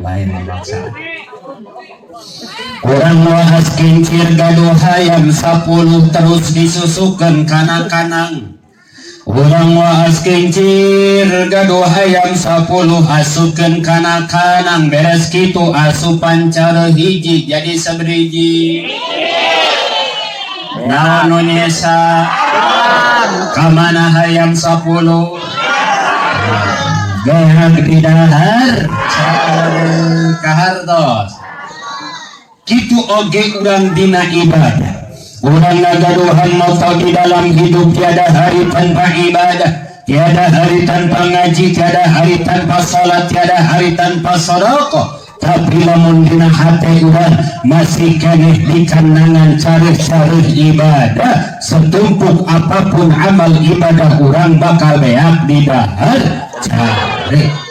lain memaksa. Kurang wahas kincir gaduh hayam 10 terus disusukan kanang-kanang. Kurang wahas kincir gaduh hayam 10 asukeun kanang-kanang. Beres kitu asupan cara hiji jadi sabriji. Naon nu nyesa kamana hayam 10 gehang di dahar kahartos. Kitu oge urang dina ibadah. Urang ngagaduhan moto di dalam hidup, tiada hari tanpa ibadah, tiada hari tanpa ngaji, tiada hari tanpa salat, tiada hari tanpa sedekah. Tapi lamun dina hate urang masih keneh dikanangan carih-carih ibadah, setumpuk apapun amal ibadah urang bakal beak di dahar carih.